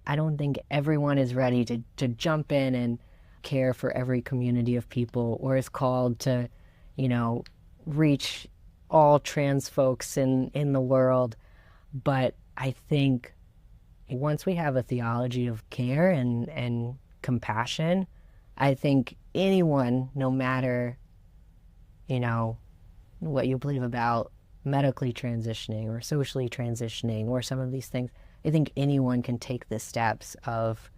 I don't think everyone is ready to jump in and care for every community of people, or is called to, you know, reach all trans folks in the world. But I think once we have a theology of care and compassion, I think anyone, no matter, you know, what you believe about medically transitioning or socially transitioning or some of these things, I think anyone can take the steps of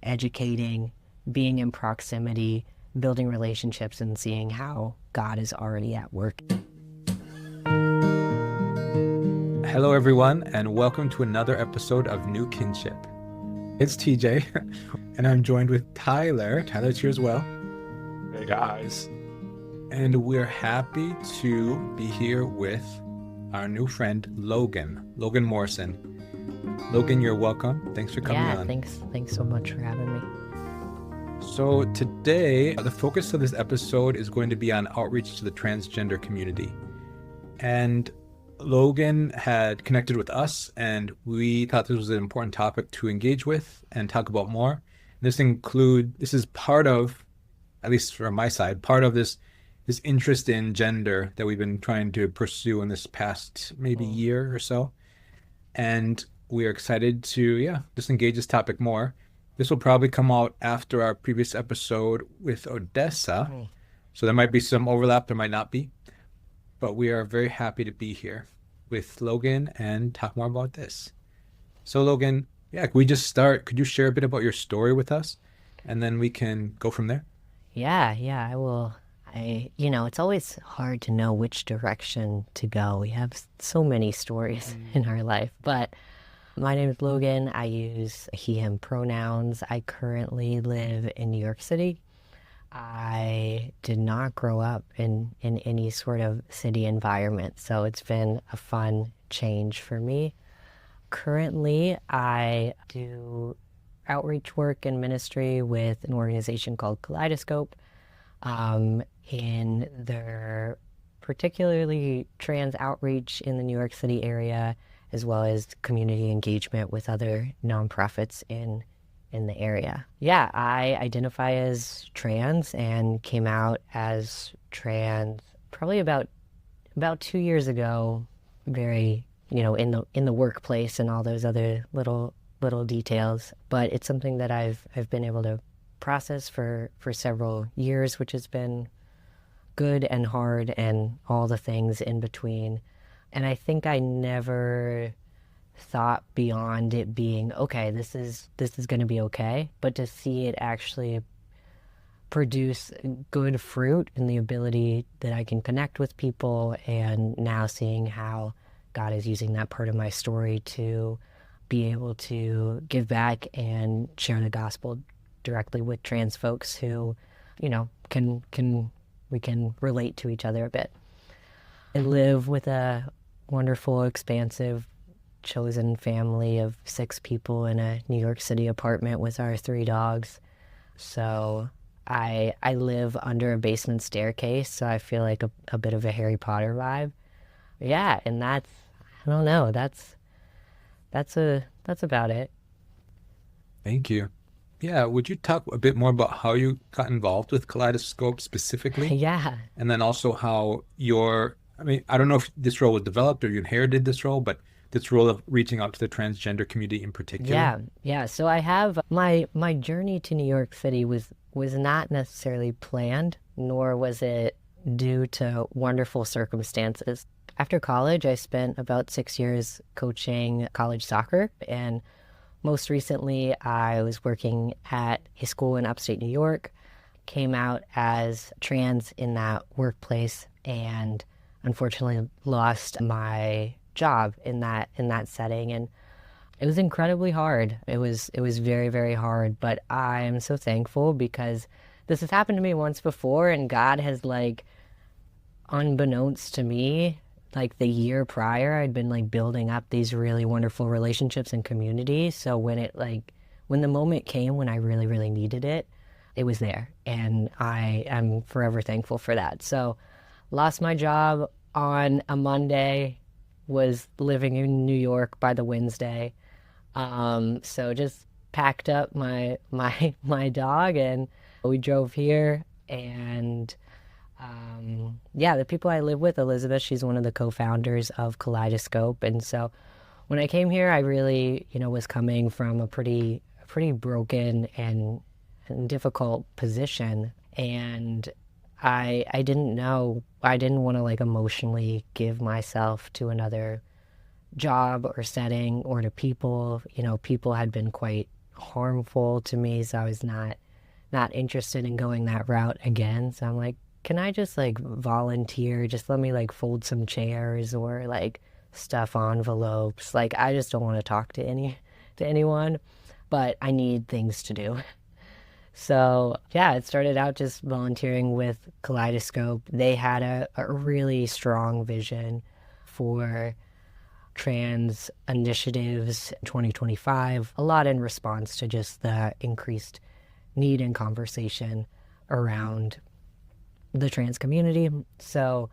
educating, being in proximity, building relationships, and seeing how God is already at work. Hello, everyone, and welcome to another episode of New Kinship. It's TJ, and I'm joined with Tyler. Tyler's here as well. Hey, guys. And we're happy to be here with our new friend, Logan Morrison. Logan, you're welcome. Thanks for coming on. Thanks so much for having me. So today, the focus of this episode is going to be on outreach to the transgender community. And Logan had connected with us, and we thought this was an important topic to engage with and talk about more. This is part of, at least from my side, part of this interest in gender that we've been trying to pursue in this past maybe year or so. And we are excited to, just engage this topic more. This will probably come out after our previous episode with Odessa. So there might be some overlap, there might not be. But we are very happy to be here with Logan and talk more about this. So Logan, could we just start? Could you share a bit about your story with us? And then we can go from there. Yeah, I will. It's always hard to know which direction to go. We have so many stories in our life. But my name is Logan. I use he, him pronouns. I currently live in New York City. I did not grow up in any sort of city environment, so it's been a fun change for me. Currently, I do outreach work and ministry with an organization called Kaleidoscope in their particularly trans outreach in the New York City area, as well as community engagement with other nonprofits in the area. Yeah, I identify as trans and came out as trans probably about 2 years ago, very, in the workplace and all those other little details. But it's something that I've been able to process for several years, which has been good and hard and all the things in between. And I think I never thought beyond it being okay, this is going to be okay, but to see it actually produce good fruit and the ability that I can connect with people, and now seeing how God is using that part of my story to be able to give back and share the gospel directly with trans folks who, we can relate to each other a bit. I live with a wonderful, expansive, chosen family of 6 people in a New York City apartment with our 3 dogs. So I live under a basement staircase, so I feel like a bit of a Harry Potter vibe. Yeah, and that's about it. Thank you. Yeah, would you talk a bit more about how you got involved with Kaleidoscope specifically? Yeah. And then also how I don't know if this role was developed or you inherited this role, but this role of reaching out to the transgender community in particular. Yeah. So I have my journey to New York City was not necessarily planned, nor was it due to wonderful circumstances. After college, I spent about 6 years coaching college soccer, and most recently, I was working at a school in upstate New York, came out as trans in that workplace, and unfortunately lost my job in that setting. And it was incredibly hard. It was very, very hard, but I am so thankful because this has happened to me once before, and God has, unbeknownst to me, the year prior, I'd been building up these really wonderful relationships and communities. So when the moment came when I really, really needed it, it was there. And I am forever thankful for that. So lost my job on a Monday, was living in New York by the Wednesday. So just packed up my dog and we drove here. And yeah, the people I live with, Elizabeth, she's one of the co-founders of Kaleidoscope. And so when I came here, I really, was coming from a pretty broken and difficult position. And I didn't know, I didn't want to like emotionally give myself to another job or setting or to people. People had been quite harmful to me, so I was not interested in going that route again. So I'm like, can I just like volunteer? Just let me like fold some chairs or like stuff envelopes. Like I just don't want to talk to anyone, but I need things to do. So yeah, it started out just volunteering with Kaleidoscope. They had a really strong vision for trans initiatives in 2025, a lot in response to just the increased need and conversation around the trans community. So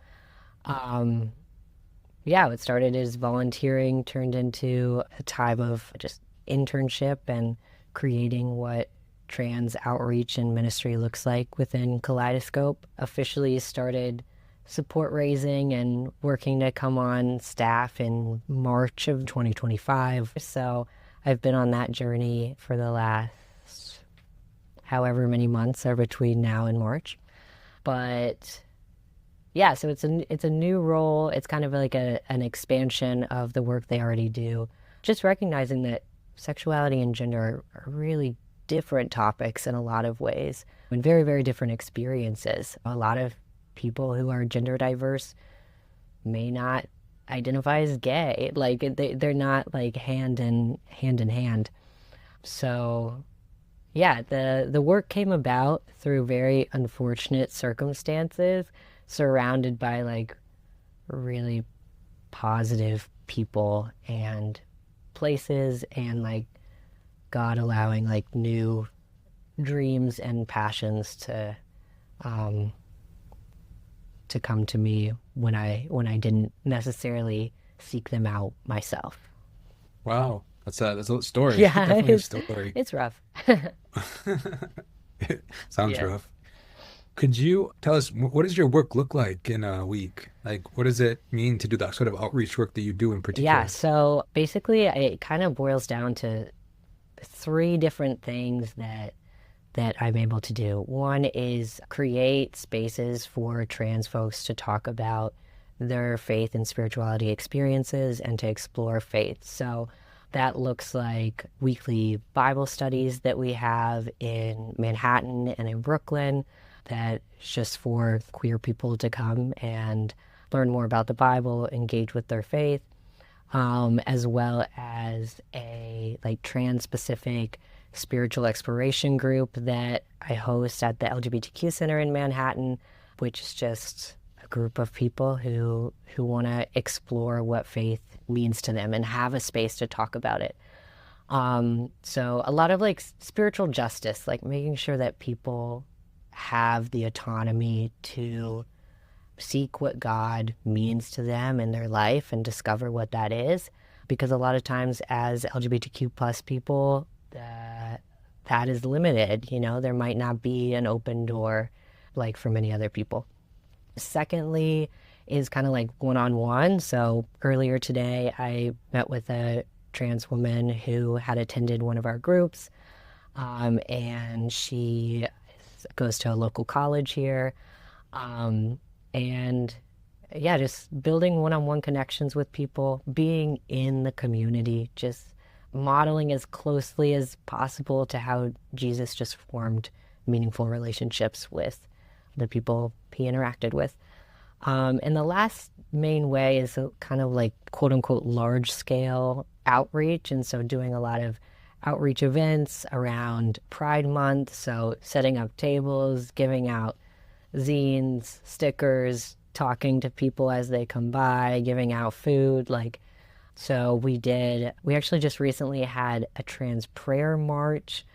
yeah, what started as volunteering turned into a time of just internship and creating what trans outreach and ministry looks like within Kaleidoscope. Officially started support raising and working to come on staff in March of 2025. So I've been on that journey for the last however many months are between now and March. But yeah, so it's a new role. It's kind of like an expansion of the work they already do. Just recognizing that sexuality and gender are really different topics in a lot of ways and very, very different experiences. A lot of people who are gender diverse may not identify as gay. Like they're not like hand in hand. So yeah, the work came about through very unfortunate circumstances, surrounded by like really positive people and places, and like God allowing like new dreams and passions to come to me when I didn't necessarily seek them out myself. Wow, that's a story. Yeah, Definitely a story. it's rough. Sounds Yeah. rough. Could you tell us what does your work look like in a week? Like, what does it mean to do that sort of outreach work that you do in Yeah, particular? so basically it kind of boils down to three different things that I'm able to do. One is create spaces for trans folks to talk about their faith and spirituality experiences and to explore faith. So that looks like weekly Bible studies that we have in Manhattan and in Brooklyn, that's just for queer people to come and learn more about the Bible, engage with their faith, as well as a like trans-specific spiritual exploration group that I host at the LGBTQ Center in Manhattan, which is just a group of people who want to explore what faith means to them and have a space to talk about it. So a lot of like spiritual justice, like making sure that people have the autonomy to seek what God means to them in their life and discover what that is. Because a lot of times as LGBTQ plus people, that is limited. There might not be an open door like for many other people. Secondly is kind of like one-on-one. So earlier today, I met with a trans woman who had attended one of our groups, and she goes to a local college here. And yeah, just building one-on-one connections with people, being in the community, just modeling as closely as possible to how Jesus just formed meaningful relationships with the people he interacted with. And the last main way is a kind of like quote unquote large scale outreach. And so doing a lot of outreach events around Pride Month. So setting up tables, giving out zines, stickers, talking to people as they come by, giving out food. So we actually just recently had a trans prayer march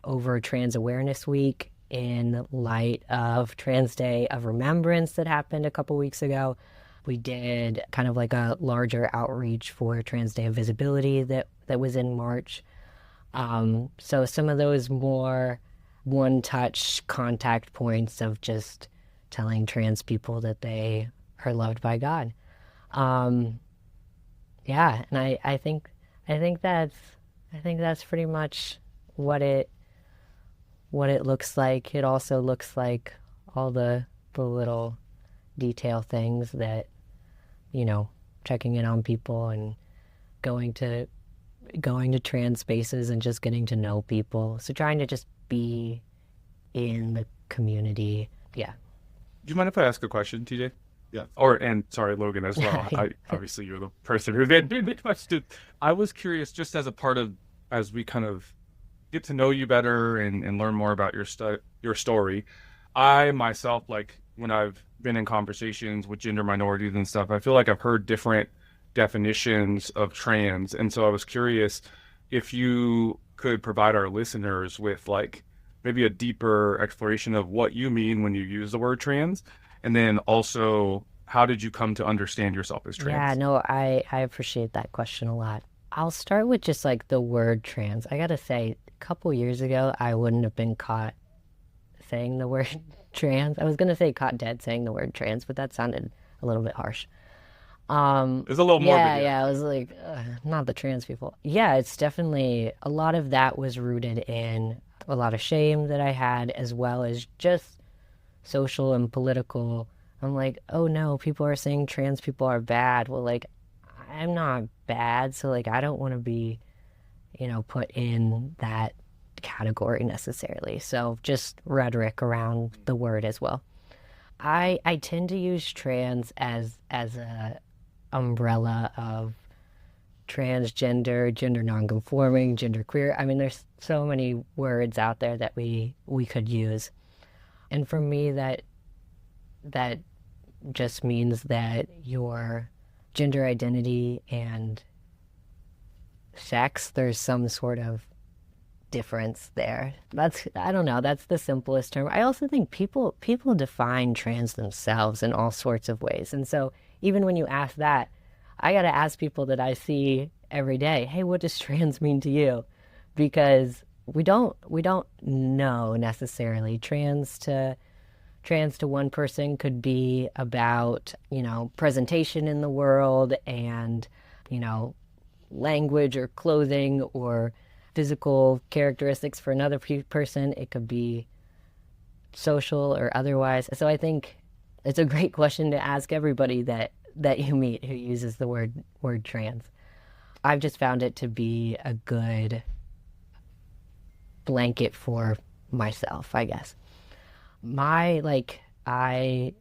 over Trans Awareness Week in light of Trans Day of Remembrance that happened a couple weeks ago. We did kind of like a larger outreach for Trans Day of Visibility that was in March. So some of those more one-touch contact points of just telling trans people that they are loved by God. Um, yeah, and I think that's I think that's pretty much what it looks like. It also looks like all the little detail things that, you know, checking in on people and going to going to trans spaces and just getting to know people. So trying to just be in the community. Yeah. Do you mind if I ask a question, TJ? Yeah. And sorry, Logan as well. Yeah. I obviously you're the person who did the question. I was curious, just as a part of as we kind of get to know you better and learn more about your story. I myself, like when I've been in conversations with gender minorities and stuff, I feel like I've heard different definitions of trans, and so I was curious if you could provide our listeners with like maybe a deeper exploration of what you mean when you use the word trans, and then also how did you come to understand yourself as Yeah, trans? no, I appreciate that question a lot. I'll start with just like the word trans. I gotta say, a couple years ago, I wouldn't have been caught saying the word trans. I was gonna say caught dead saying the word trans, but that sounded a little bit harsh. It's a little morbid, Yeah, yeah. yeah, I was like, not the trans people. Yeah, it's definitely a lot of that was rooted in a lot of shame that I had, as well as just social and political. I'm like, oh no, people are saying trans people are bad. Well, like, I'm not bad, so like, I don't want to be, put in that category necessarily. So just rhetoric around the word as well. I tend to use trans as a umbrella of transgender, gender nonconforming, gender queer. I mean, there's so many words out there that we could use. And for me, that just means that your gender identity and sex, there's some sort of difference there. I don't know, that's the simplest term. I also think people define trans themselves in all sorts of ways. And so even when you ask that, I got to ask people that I see every day, hey, what does trans mean to you? Because we don't know necessarily. Trans to one person could be about, presentation in the world and, language or clothing or physical characteristics. For another person. It could be social or otherwise. So I think it's a great question to ask everybody that you meet who uses the word trans. I've just found it to be a good blanket for myself, I guess. My like I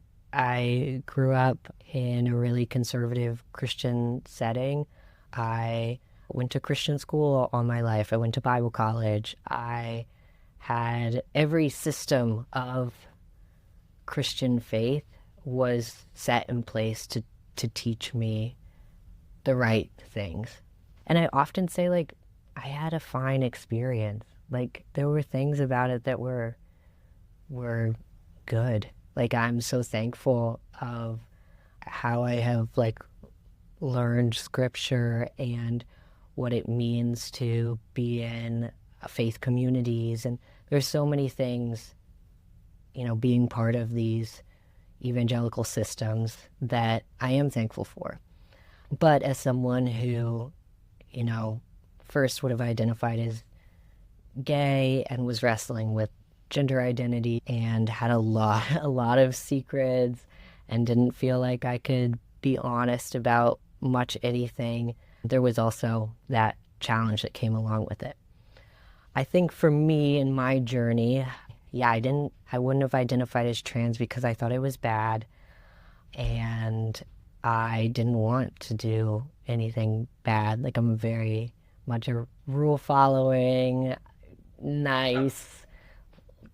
grew up in a really conservative Christian setting. I went to Christian school all my life. I went to Bible college. I had every system of Christian faith was set in place to teach me the right things. And I often say, like, I had a fine experience. Like, there were things about it that were good. Like, I'm so thankful of how I have like learned scripture and what it means to be in faith communities. And there's so many things, being part of these evangelical systems that I am thankful for. But as someone who, first would have identified as gay and was wrestling with gender identity and had a lot of secrets and didn't feel like I could be honest about much anything, there was also that challenge that came along with it. I think for me in my journey, yeah, I wouldn't have identified as trans because I thought it was bad and I didn't want to do anything bad. Like, I'm very much a rule following, nice,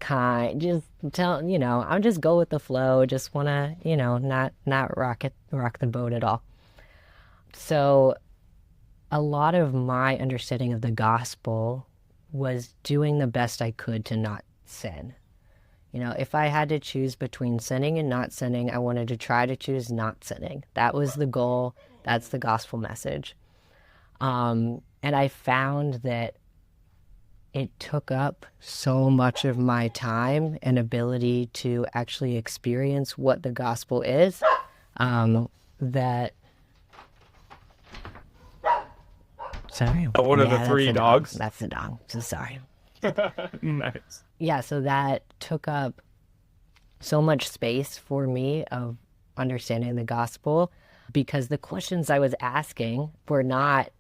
kind, just I'm just go with the flow, just want to, not rock the boat at all. So a lot of my understanding of the gospel was doing the best I could to not sin. If I had to choose between sinning and not sinning, I wanted to try to choose not sinning. That was the goal. That's the gospel message. And I found that it took up so much of my time and ability to actually experience what the gospel is, that sorry. One of the Yeah, three that's the dog. dogs. That's the dog. So sorry. Nice. Yeah, so that took up so much space for me of understanding the gospel, because the questions I was asking were not,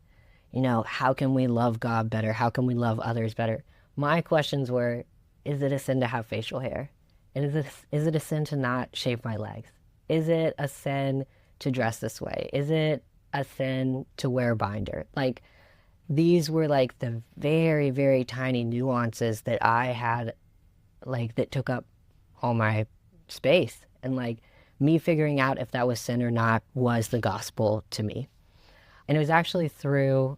how can we love God better? How can we love others better? My questions were, is it a sin to have facial hair? And is it a sin to not shave my legs? Is it a sin to dress this way? Is it a sin to wear a binder? Like, these were like the very, very tiny nuances that I had, like, that took up all my space. And like, me figuring out if that was sin or not was the gospel to me. And it was actually through,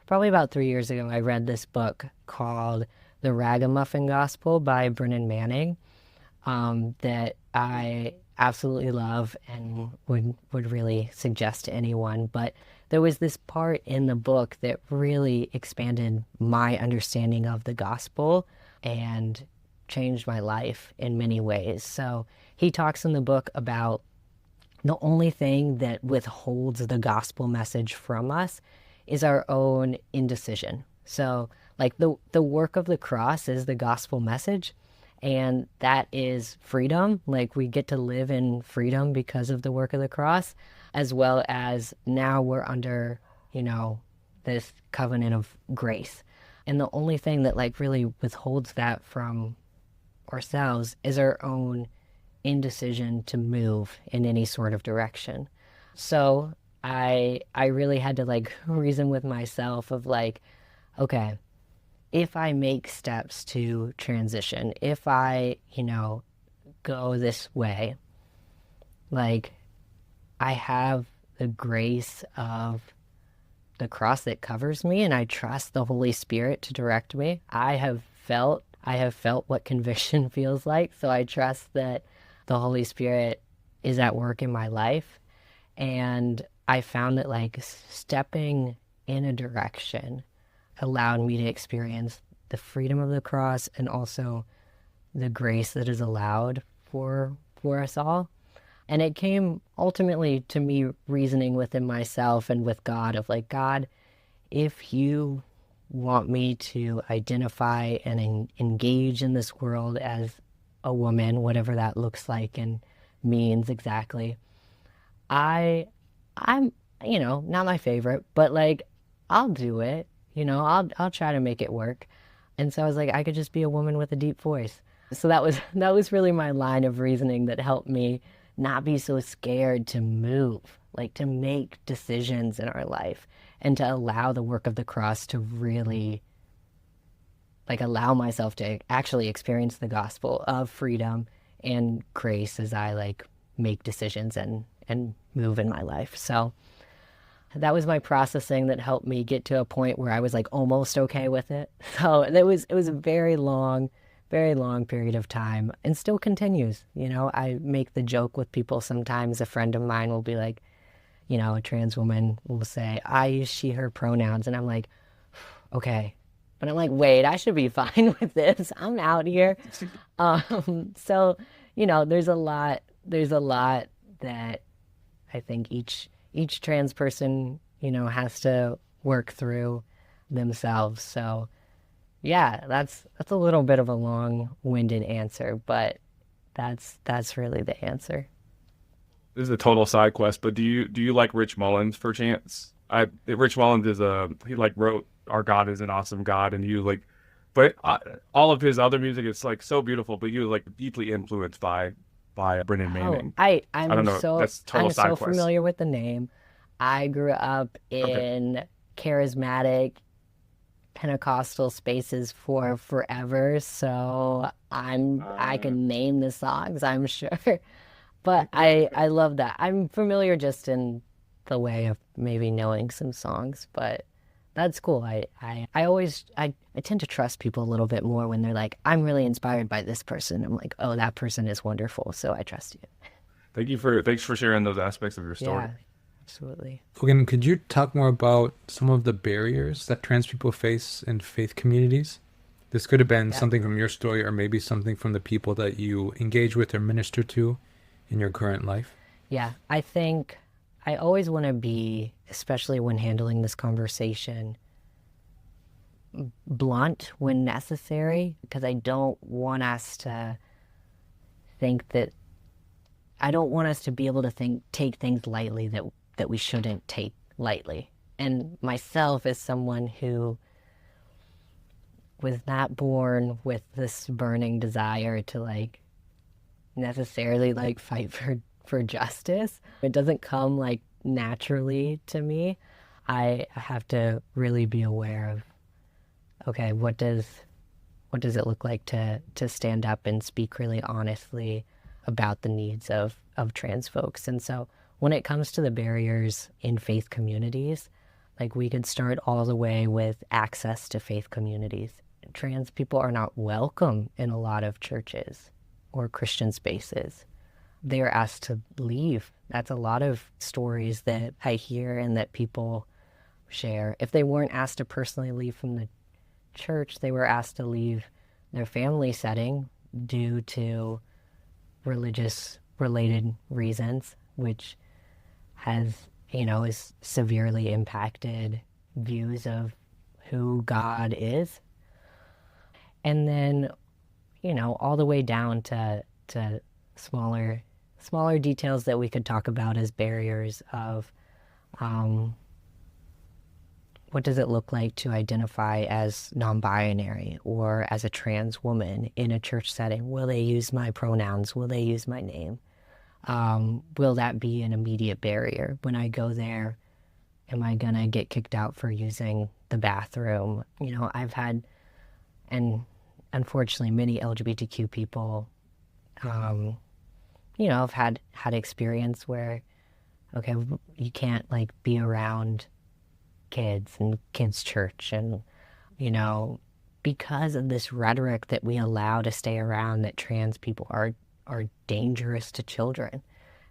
probably about 3 years ago, I read this book called The Ragamuffin Gospel by Brennan Manning, that I absolutely love and would really suggest to anyone. But there was this part in the book that really expanded my understanding of the gospel and changed my life in many ways. So he talks in the book about the only thing that withholds the gospel message from us is our own indecision. So like the work of the cross is the gospel message, and that is freedom. Like, we get to live in freedom because of the work of the cross, as well as now we're under, this covenant of grace. And the only thing that like really withholds that from ourselves is our own indecision to move in any sort of direction. So I really had to like reason with myself of like, okay, if I make steps to transition, if I, go this way, like, I have the grace of the cross that covers me, and I trust the Holy Spirit to direct me. I have felt what conviction feels like, so I trust that the Holy Spirit is at work in my life. And I found that like stepping in a direction allowed me to experience the freedom of the cross and also the grace that is allowed for us all. And it came ultimately to me reasoning within myself and with God of like, God, if you want me to identify and engage in this world as a woman, whatever that looks like and means exactly, I'm not my favorite, but like, I'll do it. I'll try to make it work. And so I was like, I could just be a woman with a deep voice. So that was really my line of reasoning that helped me not be so scared to move, like to make decisions in our life and to allow the work of the cross to really like allow myself to actually experience the gospel of freedom and grace as I like make decisions and move in my life. So that was my processing that helped me get to a point where I was like almost okay with it. So it was a very long period of time, and still continues. I make the joke with people sometimes. A friend of mine will be like, a trans woman will say, I use she, her pronouns. And I'm like, okay. But I'm like, wait, I should be fine with this. I'm out here. So, there's a lot that I think each trans person, has to work through themselves. So yeah, that's a little bit of a long-winded answer, but that's really the answer. This is a total side quest, but do you like Rich Mullins per chance? Rich Mullins is he like wrote Our God is an Awesome God, and but all of his other music is like so beautiful, but you like deeply influenced by Brennan Manning. I don't know. That's total I'm side so quest. familiar with the name. I grew up in charismatic Pentecostal spaces for forever, so I can name the songs, I'm sure. But I love that. I'm familiar just in the way of maybe knowing some songs, but that's cool. I tend to trust people a little bit more when they're like, I'm really inspired by this person. I'm like, oh, that person is wonderful, so I trust you. Thanks for sharing those aspects of your story. Yeah, absolutely. Logan, could you talk more about some of the barriers that trans people face in faith communities? This could have been Yeah. something from your story, or maybe something from the people that you engage with or minister to in your current life. Yeah, I think I always want to be, especially when handling this conversation, blunt when necessary, because I don't want us to think that I don't want us to be able to take things lightly that we shouldn't take lightly. And myself as someone who was not born with this burning desire to like necessarily like fight for justice. It doesn't come like naturally to me. I have to really be aware of, okay, what does it look like to stand up and speak really honestly about the needs of trans folks. And so when it comes to the barriers in faith communities, like we could start all the way with access to faith communities. Trans people are not welcome in a lot of churches or Christian spaces. They are asked to leave. That's a lot of stories that I hear and that people share. If they weren't asked to personally leave from the church, they were asked to leave their family setting due to religious related reasons, which has, is severely impacted views of who God is. And then, all the way down to smaller details that we could talk about as barriers of what does it look like to identify as non-binary or as a trans woman in a church setting? Will they use my pronouns? Will they use my name? Will that be an immediate barrier? When I go there, am I going to get kicked out for using the bathroom? I've had, and unfortunately many LGBTQ people, have had experience where, okay, you can't like be around kids and kids' church, and because of this rhetoric that we allow to stay around, that trans people are dangerous to children,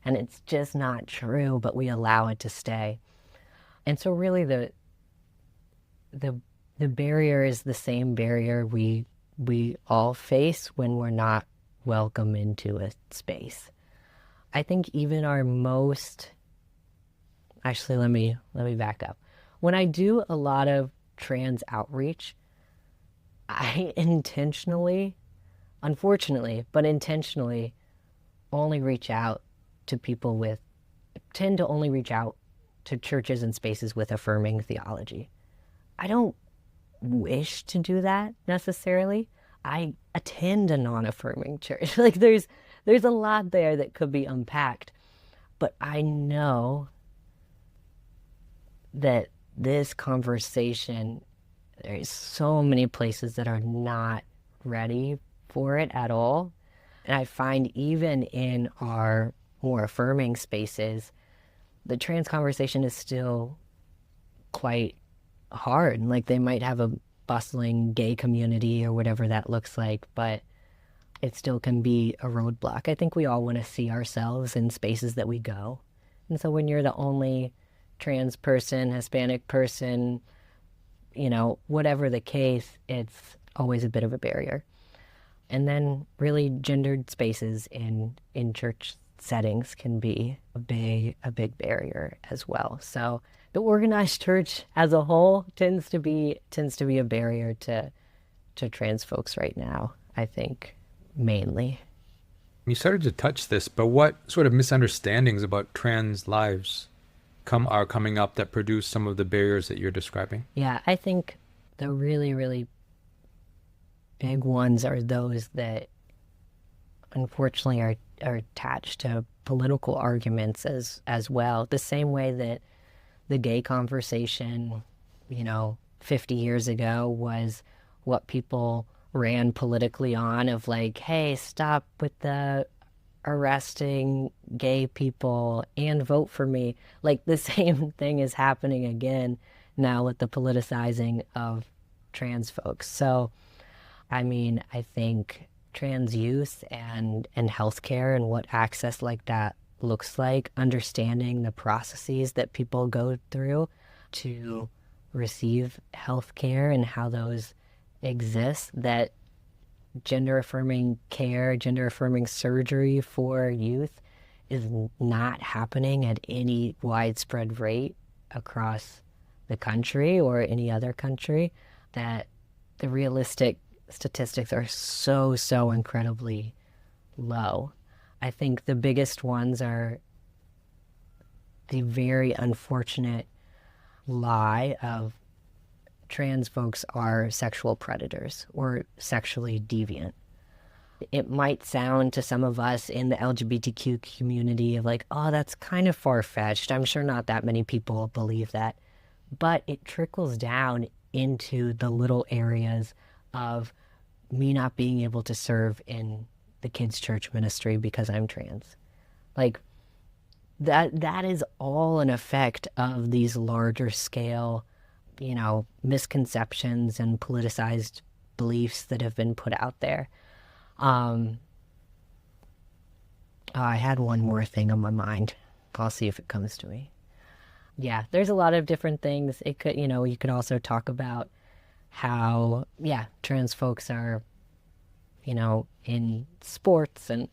and it's just not true, but we allow it to stay. And so really the barrier is the same barrier we all face when we're not welcome into a space. I think even our most, actually, let me back up. When I do a lot of trans outreach, I intentionally, unfortunately, but intentionally only reach out to people tend to only reach out to churches and spaces with affirming theology. I don't wish to do that necessarily. I attend a non-affirming church. Like there's a lot there that could be unpacked, but I know that this conversation, there's so many places that are not ready for it at all. And I find even in our more affirming spaces, the trans conversation is still quite hard. Like they might have a bustling gay community or whatever that looks like, but it still can be a roadblock. I think we all want to see ourselves in spaces that we go. And so when you're the only trans person, Hispanic person, whatever the case, it's always a bit of a barrier. And then really gendered spaces in church settings can be a big barrier as well. So the organized church as a whole tends to be a barrier to trans folks right now, I think, mainly. You started to touch this, but what sort of misunderstandings about trans lives are coming up that produce some of the barriers that you're describing? Yeah, I think the really, really big ones are those that unfortunately are attached to political arguments as well. The same way that the gay conversation, 50 years ago was what people ran politically on, of like, hey, stop with the arresting gay people and vote for me. Like the same thing is happening again now with the politicizing of trans folks. So, I think trans youth and healthcare and what access like that looks like, understanding the processes that people go through to receive healthcare and how those exists, that gender affirming care, gender affirming surgery for youth is not happening at any widespread rate across the country or any other country, that the realistic statistics are so incredibly low. I think the biggest ones are the very unfortunate lie of trans folks are sexual predators or sexually deviant. It might sound to some of us in the LGBTQ community of like, oh, that's kind of far-fetched. I'm sure not that many people believe that. But it trickles down into the little areas of me not being able to serve in the kids' church ministry because I'm trans. Like, that is all an effect of these larger scale, misconceptions and politicized beliefs that have been put out there. I had one more thing on my mind. I'll see if it comes to me. Yeah, there's a lot of different things. It could, you could also talk about how, trans folks are, in sports and,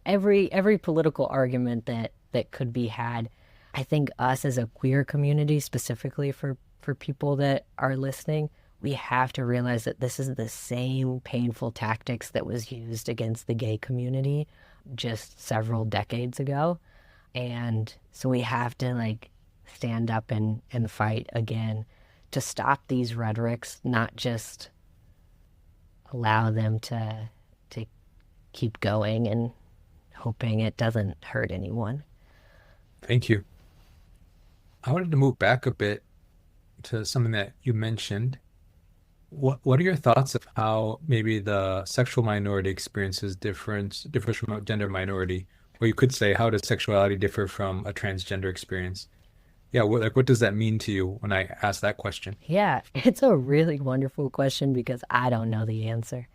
every political argument that could be had. I think us as a queer community, specifically for people that are listening, we have to realize that this is the same painful tactics that was used against the gay community just several decades ago. And so we have to stand up and fight again to stop these rhetorics, not just allow them to keep going and hoping it doesn't hurt anyone. Thank you. I wanted to move back a bit to something that you mentioned. What are your thoughts of how maybe the sexual minority experiences differs from a gender minority? Or you could say, how does sexuality differ from a transgender experience? Yeah, what does that mean to you when I ask that question? Yeah, it's a really wonderful question because I don't know the answer.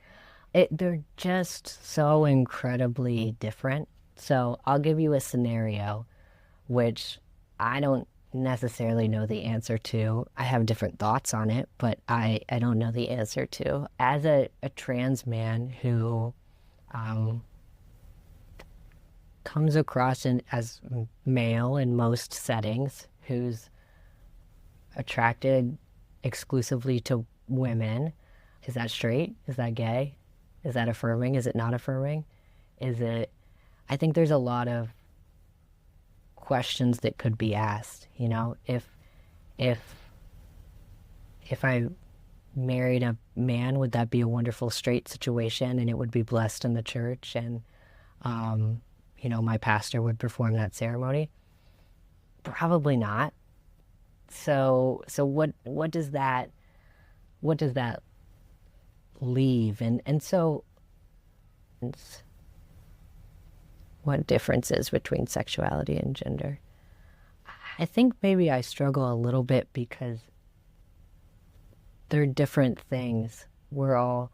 They're just so incredibly different. So I'll give you a scenario which I don't necessarily know the answer to. I have different thoughts on it, but I don't know the answer to. As a trans man who comes across as male in most settings, who's attracted exclusively to women, is that straight? Is that gay? Is that affirming? Is it not affirming? I think there's a lot of questions that could be asked. If I married a man, would that be a wonderful straight situation and it would be blessed in the church and my pastor would perform that ceremony? Probably not. So what does that leave? And so what differences between sexuality and gender? I think maybe I struggle a little bit because they're different things. We're all,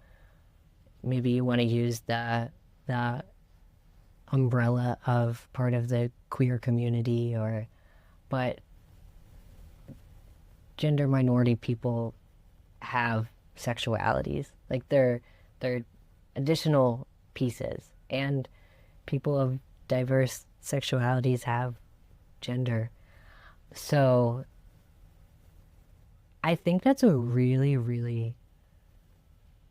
maybe you want to use the umbrella of part of the queer community, but gender minority people have sexualities. They're additional pieces, and people of diverse sexualities have gender. So I think that's a really, really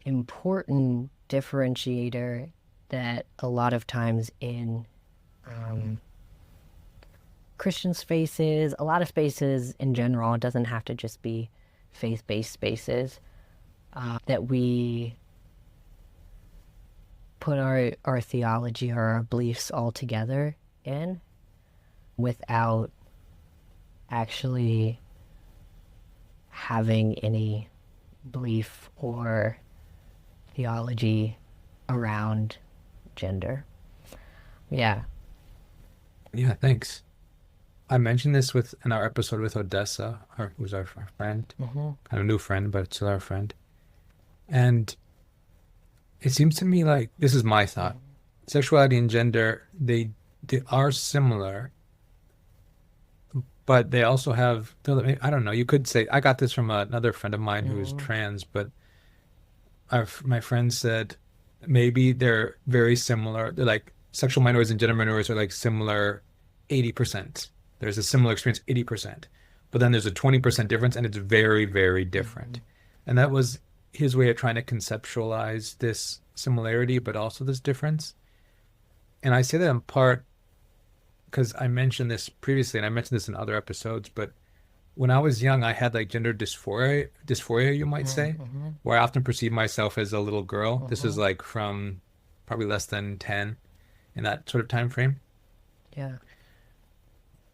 important differentiator that a lot of times in Christian spaces, a lot of spaces in general, it doesn't have to just be faith-based spaces, that we put our theology or our beliefs all together in without actually having any belief or theology around gender. Yeah. Yeah, thanks. I mentioned this in our episode with Odessa, who's our friend, kind of new friend, but still our friend. And it seems to me like, this is my thought, sexuality and gender, they are similar, but they also have, I don't know, you could say, I got this from another friend of mine who is trans, but my friend said maybe they're very similar. They're like sexual minorities and gender minorities are like similar 80%. There's a similar experience 80%. But then there's a 20% difference and it's very, very different. And that was his way of trying to conceptualize this similarity, but also this difference. And I say that in part because I mentioned this previously, and I mentioned this in other episodes, but when I was young, I had like gender dysphoria, you might say, where I often perceived myself as a little girl. This is like from probably less than 10 in that sort of time frame. Yeah.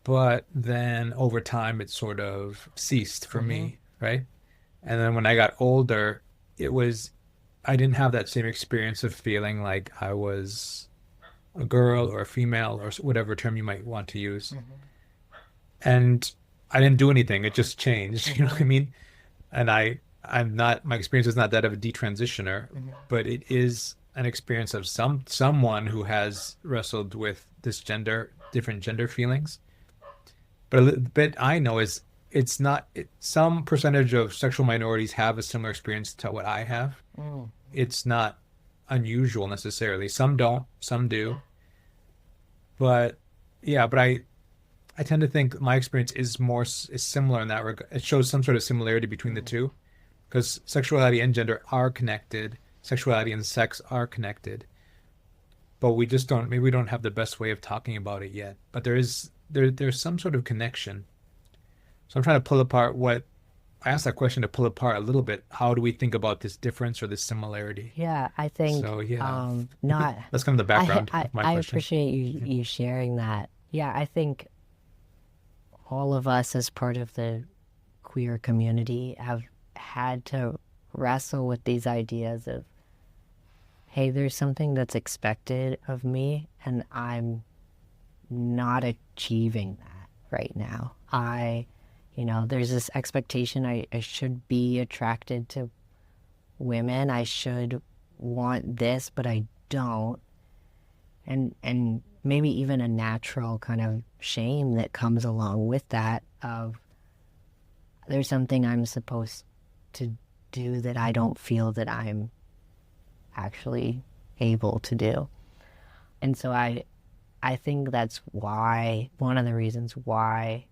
But then over time, it sort of ceased for me, right? And then when I got older, I didn't have that same experience of feeling like I was a girl or a female or whatever term you might want to use. And I didn't do anything. It just changed. You know what I mean? And my experience is not that of a detransitioner, but it is an experience of someone who has wrestled with different gender feelings. But a little bit I know is some percentage of sexual minorities have a similar experience to what I have. It's not unusual necessarily. Some don't, some do. But yeah, but I tend to think my experience is similar in that regard. It shows some sort of similarity between the two, because sexuality and gender are connected. Sexuality and sex are connected, but maybe we don't have the best way of talking about it yet. But there's some sort of connection. So I'm trying to pull apart I asked that question to pull apart a little bit. How do we think about this difference or this similarity? Yeah, I think So yeah, not. that's kind of the background I of my I question. appreciate you sharing that. Yeah, I think all of us as part of the queer community have had to wrestle with these ideas of, hey, there's something that's expected of me and I'm not achieving that right now. There's this expectation I should be attracted to women. I should want this, but I don't. And maybe even a natural kind of shame that comes along with that of there's something I'm supposed to do that I don't feel that I'm actually able to do. And so I think that's why, one of the reasons why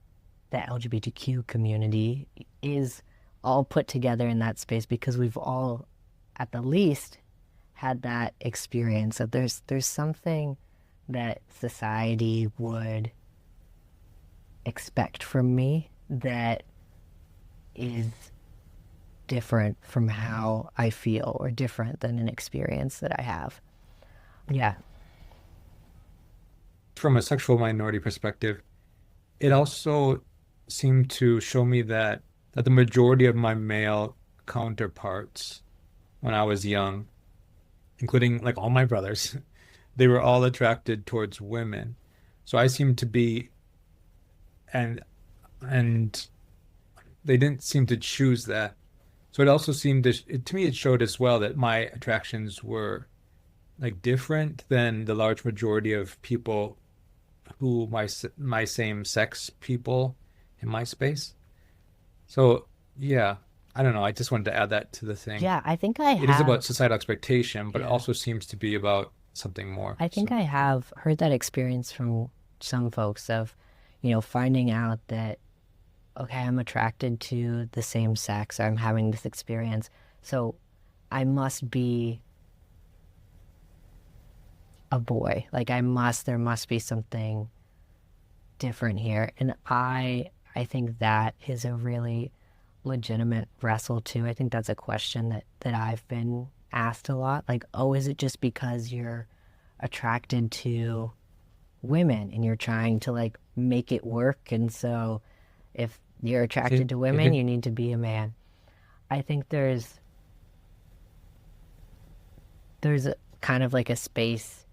the LGBTQ community is all put together in that space, because we've all, at the least, had that experience of there's something that society would expect from me that is different from how I feel, or different than an experience that I have. Yeah. From a sexual minority perspective, it also seemed to show me that the majority of my male counterparts when I was young, including like all my brothers, they were all attracted towards women. So I seemed to be, and they didn't seem to choose that. So it also seemed to me, it showed as well that my attractions were like different than the large majority of people who my same sex people in my space. So yeah, I don't know. I just wanted to add that to the thing. Yeah, I think It is about societal expectation, but it Yeah. also seems to be about something more. I think I have heard that experience from some folks of, finding out that, okay, I'm attracted to the same sex, or I'm having this experience, so I must be a boy. Like there must be something different here. And I think that is a really legitimate wrestle too. I think that's a question that I've been asked a lot. Like, oh, is it just because you're attracted to women and you're trying to like make it work? And so if you're attracted to women, you need to be a man. I think there's a kind of like a space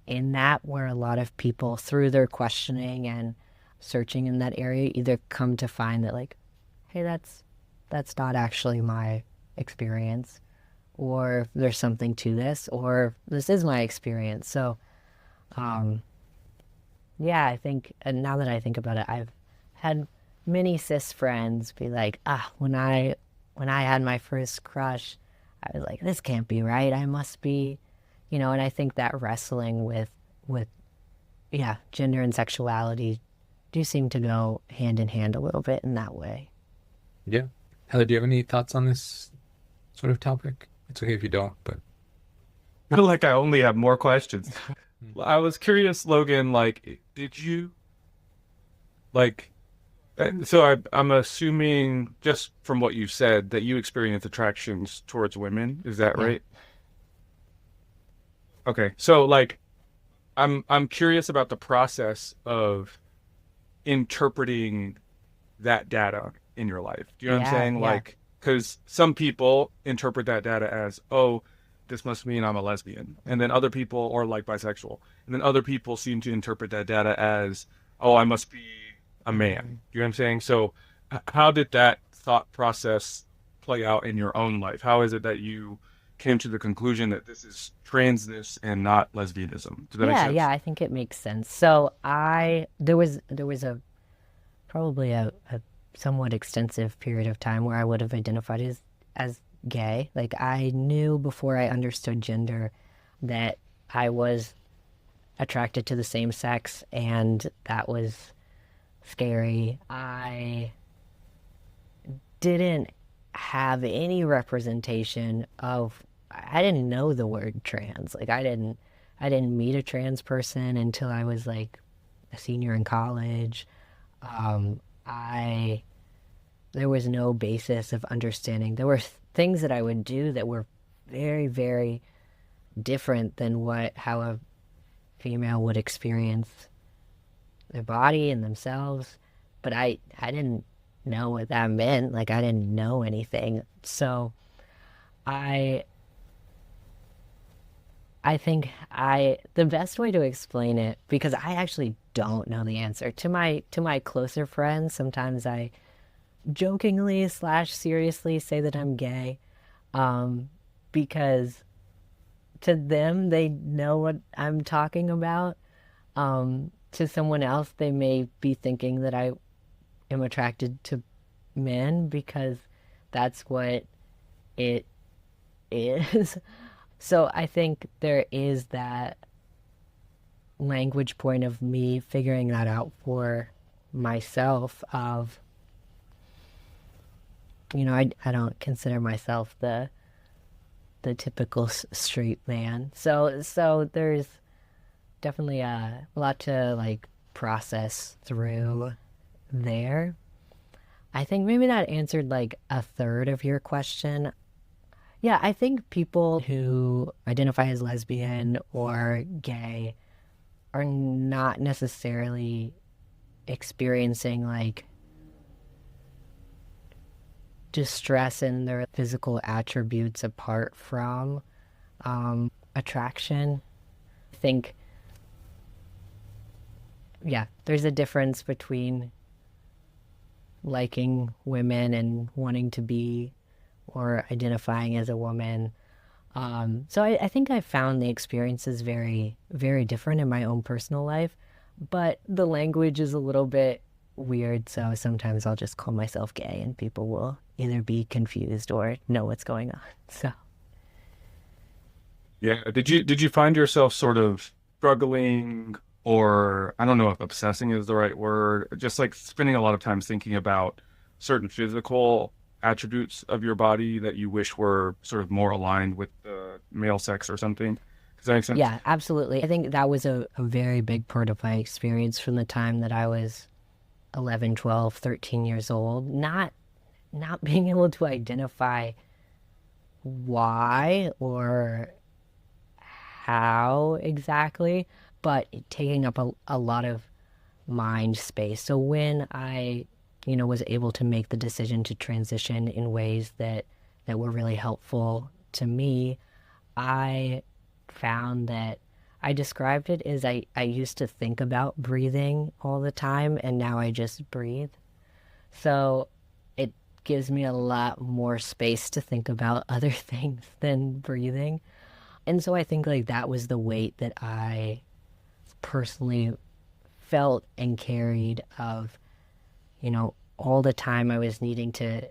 in that where a lot of people, through their questioning and searching in that area, either come to find that like, hey, that's not actually my experience, or there's something to this, or this is my experience. So yeah, I think, and now that I think about it, I've had many cis friends be like, when I had my first crush, I was like, this can't be right. I must be, and I think that wrestling with, yeah, gender and sexuality do seem to go hand in hand a little bit in that way. Yeah. Heather, do you have any thoughts on this sort of topic? It's okay if you don't, but I feel like I only have more questions. I was curious, Logan, like, did you like, so I'm assuming just from what you said that you experience attractions towards women. Is that Yeah. right? Okay. So like, I'm curious about the process of interpreting that data in your life. Do you know what I'm Yeah. saying? Yeah. Like, because some people interpret that data as, oh, this must mean I'm a lesbian. And then other people, or like bisexual. And then other people seem to interpret that data as, oh, I must be a man. Mhm. You know what I'm saying? So, how did that thought process play out in your own life? How is it that you came to the conclusion that this is transness and not lesbianism? Does that make Yeah, sense? yeah, I think it makes sense. So there was a probably a somewhat extensive period of time where I would have identified as gay. Like I knew before I understood gender that I was attracted to the same sex, and that was scary. I didn't have any representation of, I didn't know the word trans. Like I didn't meet a trans person until I was like a senior in college. I There was no basis of understanding. There were things that I would do that were very, very different than what how a female would experience their body and themselves. But I didn't know what that meant. Like I didn't know anything. So I I think the best way to explain it, because I actually don't know the answer to my closer friends. Sometimes I jokingly slash seriously say that I'm gay, because to them they know what I'm talking about. To someone else, they may be thinking that I am attracted to men because that's what it is. So I think there is that language point of me figuring that out for myself of, I don't consider myself the typical straight man. So there's definitely a lot to like process through there. I think maybe that answered like a third of your question. Yeah, I think people who identify as lesbian or gay are not necessarily experiencing like distress in their physical attributes apart from attraction. I think, yeah, there's a difference between liking women and wanting to be or identifying as a woman. So I think I found the experiences very, very different in my own personal life, but the language is a little bit weird. So sometimes I'll just call myself gay and people will either be confused or know what's going on. So Yeah. Did you find yourself sort of struggling, or I don't know if obsessing is the right word, just like spending a lot of time thinking about certain physical attributes of your body that you wish were sort of more aligned with the male sex or something? Does that make sense? yeah, absolutely. I think that was a very big part of my experience from the time that I was 11, 12, 13 years old. Not being able to identify why or how exactly, but taking up a lot of mind space. So when I, was able to make the decision to transition in ways that were really helpful to me, I found that I described it as I used to think about breathing all the time, and now I just breathe. So it gives me a lot more space to think about other things than breathing. And so I think like that was the weight that I personally felt and carried of, all the time I was needing to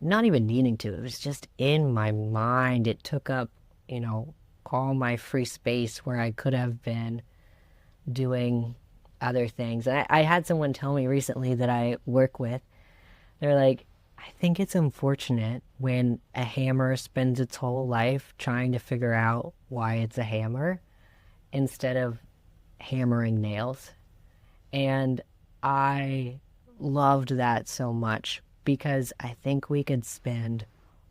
not even needing to. It was just in my mind. It took up, all my free space where I could have been doing other things. And I had someone tell me recently that I work with, they're like, I think it's unfortunate when a hammer spends its whole life trying to figure out why it's a hammer instead of hammering nails. And I loved that so much because I think we could spend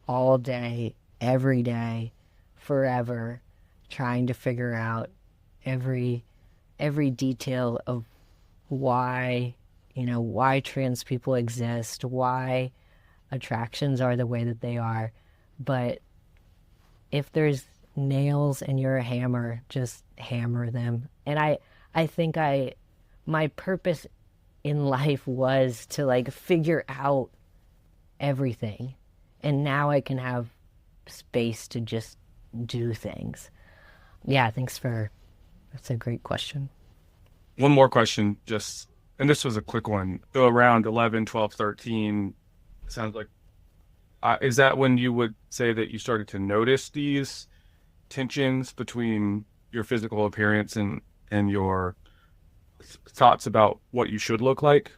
all day, every day, forever trying to figure out every detail of why, why trans people exist, why attractions are the way that they are. But if there's nails and you're a hammer, just hammer them. And I think my purpose in life was to like figure out everything. And now I can have space to just do things. Yeah, that's a great question. One more question, and this was a quick one. So around 11, 12, 13, it sounds like, is that when you would say that you started to notice these tensions between your physical appearance and your thoughts about what you should look like?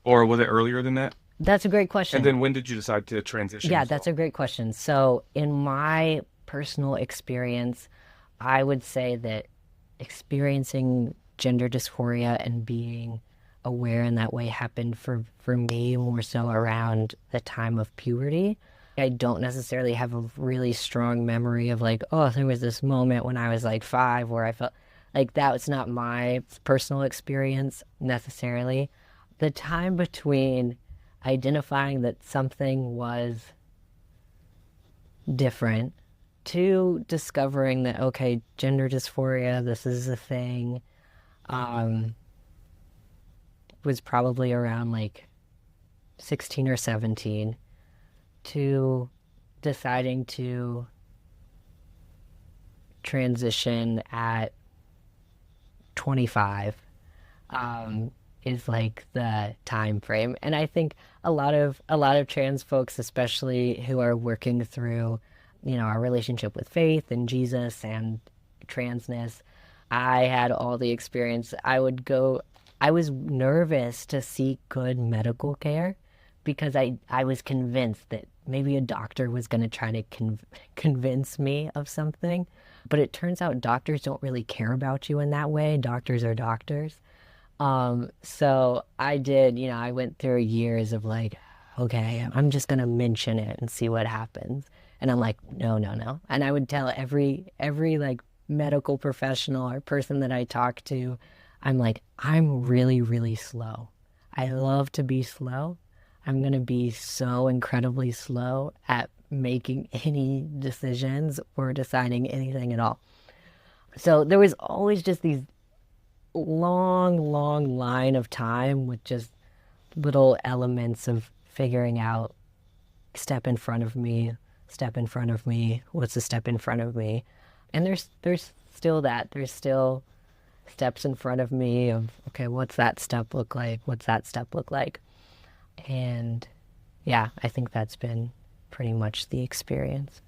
Or was it earlier than that? That's a great question. And then when did you decide to transition? Yeah, that's a great question. So in my personal experience, I would say that experiencing gender dysphoria and being aware in that way happened for me more so around the time of puberty. I don't necessarily have a really strong memory of like, oh, there was this moment when I was like 5 where I felt like that was not my personal experience necessarily. The time between identifying that something was different to discovering that, okay, gender dysphoria, this is a thing, was probably around like 16 or 17, to deciding to transition at 25 is like the time frame. And I think a lot of trans folks, especially who are working through, our relationship with faith and Jesus and transness, I had all the experience. I was nervous to seek good medical care because I was convinced that maybe a doctor was going to try to convince me of something. But it turns out doctors don't really care about you in that way. Doctors are doctors. So I did, I went through years of like, okay, I'm just going to mention it and see what happens. And I'm like, no. And I would tell every like medical professional or person that I talk to, I'm like, I'm really, really slow. I love to be slow. I'm going to be so incredibly slow at making any decisions or deciding anything at all. So there was always just these long line of time with just little elements of figuring out step in front of me, what's the step in front of me. And there's still that. There's still steps in front of me of, okay, what's that step look like? And yeah, I think that's been pretty much the experience.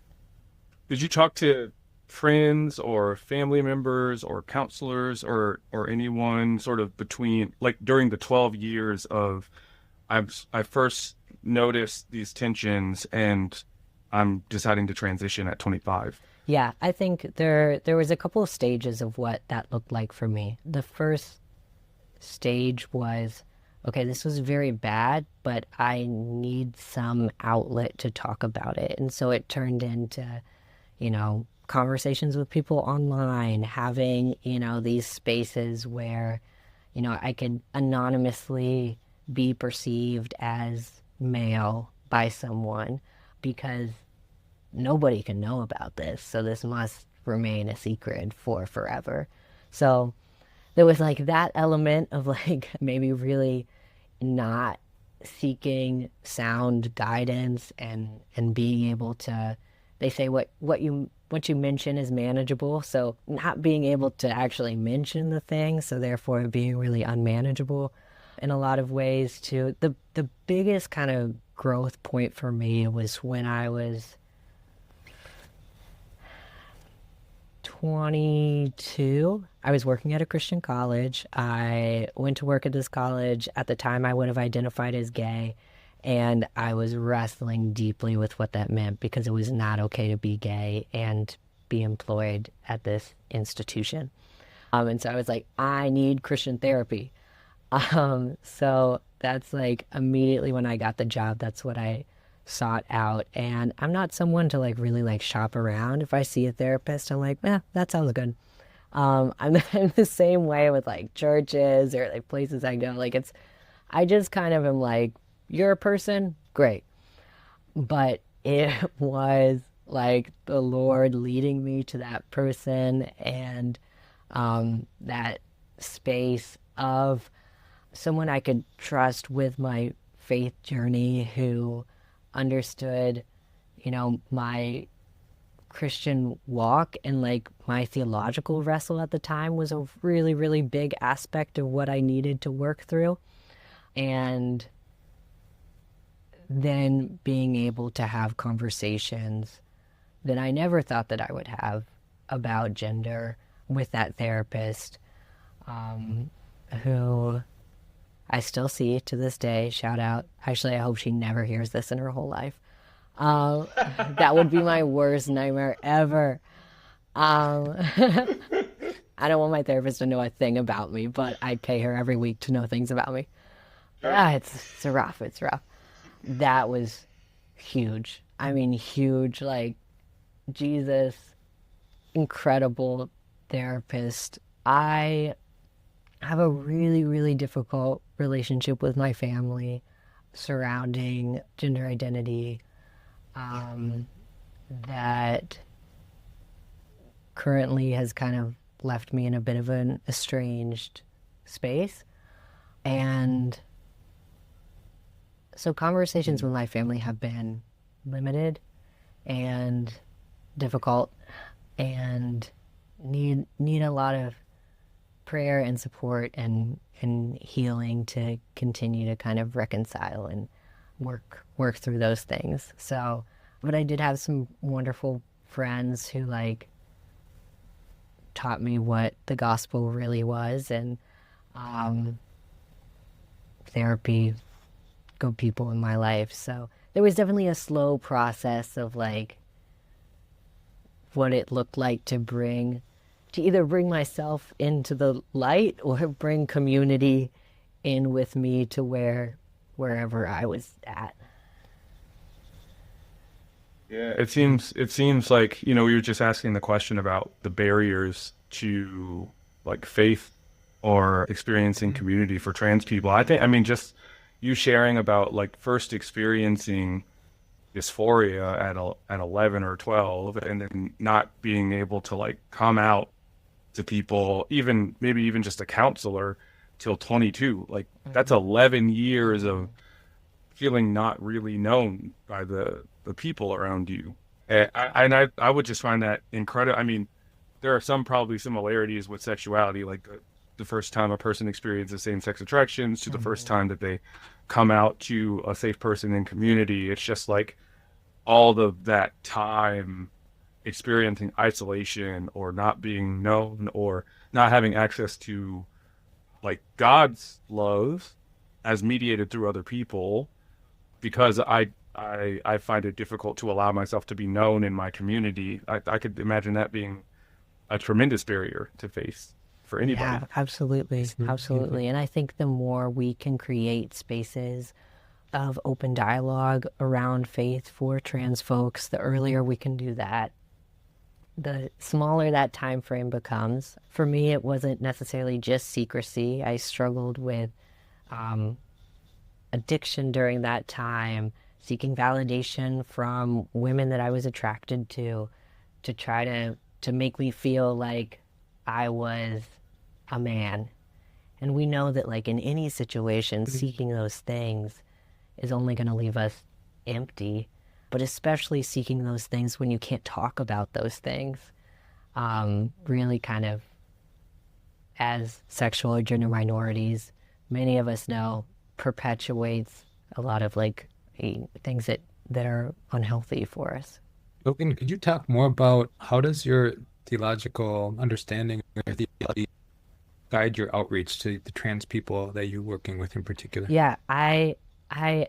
Did you talk to friends or family members or counselors or anyone sort of between, like during the 12 years of I first noticed these tensions and I'm deciding to transition at 25? Yeah, I think there was a couple of stages of what that looked like for me. The first stage was, okay, this was very bad, but I need some outlet to talk about it. And so it turned into, conversations with people online, having, these spaces where, I could anonymously be perceived as male by someone because nobody can know about this. So this must remain a secret for forever. So there was like that element of like maybe really not seeking sound guidance and being able to, they say what you mention is manageable. So not being able to actually mention the thing, so therefore being really unmanageable in a lot of ways too. The biggest kind of growth point for me was when I was 22. I was working at a Christian college. I went to work at this college. At the time, I would have identified as gay, and I was wrestling deeply with what that meant because it was not okay to be gay and be employed at this institution. And so I was like, I need Christian therapy. So that's like immediately when I got the job, that's what I sought out. And I'm not someone to like really like shop around. If I see a therapist, I'm like, that sounds good. I'm the same way with like churches or like places I go. Like I just kind of am like, you're a person, great. But it was like the Lord leading me to that person, and that space of someone I could trust with my faith journey, who understood, my Christian walk, and like my theological wrestle at the time was a really, really big aspect of what I needed to work through. And then being able to have conversations that I never thought that I would have about gender with that therapist, who I still see to this day. Shout out. Actually, I hope she never hears this in her whole life. That would be my worst nightmare ever. I don't want my therapist to know a thing about me, but I pay her every week to know things about me. It's rough. It's rough. That was huge. I mean, huge. Like, Jesus, incredible therapist. I have a really, really difficult relationship with my family surrounding gender identity, that currently has kind of left me in a bit of an estranged space. And so conversations with my family have been limited and difficult, and need a lot of prayer and support and healing to continue to kind of reconcile and work through those things. So, but I did have some wonderful friends who like taught me what the gospel really was, and therapy, good people in my life. So there was definitely a slow process of like what it looked like to either bring myself into the light or bring community in with me to wherever I was at. Yeah, it seems like, we were just asking the question about the barriers to like faith or experiencing community for trans people. I mean, just you sharing about like first experiencing dysphoria at 11 or 12, and then not being able to like come out to people, maybe even just a counselor, till 22. Like, that's 11 years of feeling not really known by the people around you. And I would just find that incredible. I mean, there are probably similarities with sexuality, like the first time a person experiences same-sex attractions to the first time that they come out to a safe person in community. It's just like all of that time experiencing isolation or not being known or not having access to like God's love as mediated through other people, because I find it difficult to allow myself to be known in my community. I could imagine that being a tremendous barrier to face for anybody. Yeah, absolutely. Absolutely. And I think the more we can create spaces of open dialogue around faith for trans folks, the earlier we can do that, the smaller that time frame becomes. For me, it wasn't necessarily just secrecy. I struggled with addiction during that time, seeking validation from women that I was attracted to try to make me feel like I was a man. And we know that like in any situation, seeking those things is only going to leave us empty, but especially seeking those things when you can't talk about those things, really kind of, as sexual or gender minorities, many of us know, perpetuates a lot of like things that are unhealthy for us. Logan, could you talk more about how does your theological understanding or theology guide your outreach to the trans people that you're working with in particular? Yeah, I I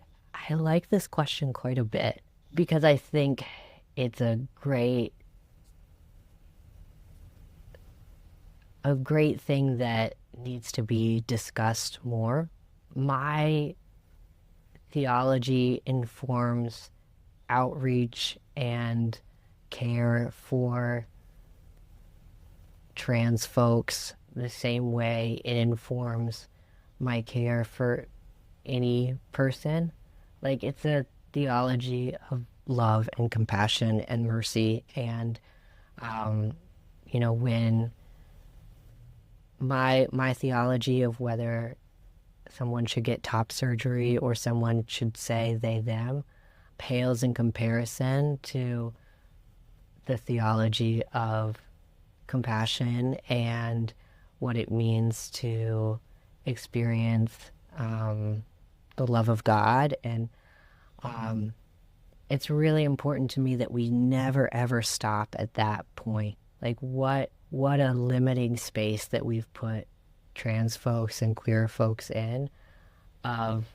like this question quite a bit because I think it's a great thing that needs to be discussed more. My theology informs outreach and care for trans folks the same way it informs my care for any person. Like, it's a theology of love and compassion and mercy. And, when my theology of whether someone should get top surgery or someone should say they, them, pales in comparison to the theology of compassion and what it means to experience the love of God. And it's really important to me that we never ever stop at that point. Like, what a limiting space that we've put trans folks and queer folks in, of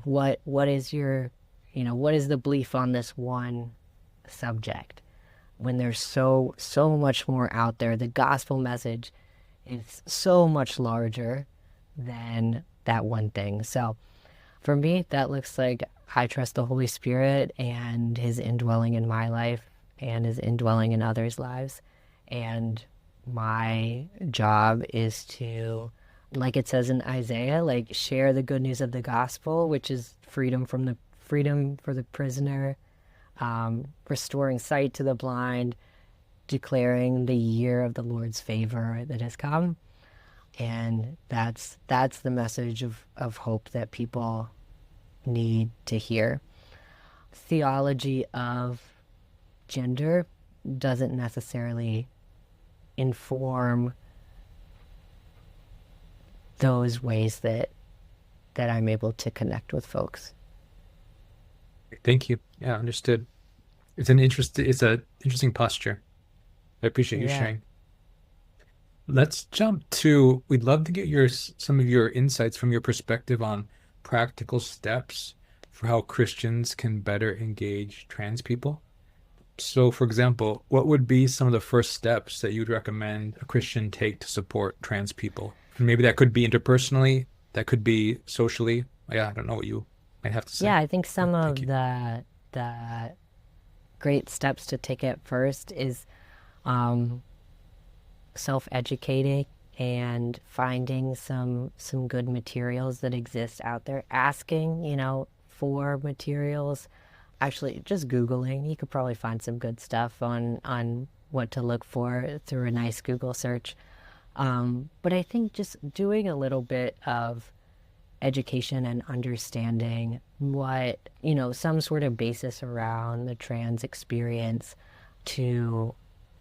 what is the belief on this one subject, when there's so much more out there. The gospel message is so much larger than that one thing. So for me, that looks like I trust the Holy Spirit and his indwelling in my life and his indwelling in others' lives. And my job is to, like it says in Isaiah, like, share the good news of the gospel, which is freedom for the prisoner, restoring sight to the blind, declaring the year of the Lord's favor that has come. And that's the message of hope that people need to hear. Theology of gender doesn't necessarily inform those ways that I'm able to connect with folks. Thank you. Yeah, understood. It's a interesting posture. I appreciate you sharing. Let's jump to, we'd love to get some of your insights from your perspective on practical steps for how Christians can better engage trans people. So, for example, what would be some of the first steps that you'd recommend a Christian take to support trans people? And maybe that could be interpersonally, that could be socially. Yeah, I don't know what you might have to say. Yeah, I think some of the great steps to take at first is self-educating and finding some good materials that exist out there. Asking, for materials. Actually, just Googling. You could probably find some good stuff on what to look for through a nice Google search. But I think just doing a little bit of education and understanding what, some sort of basis around the trans experience to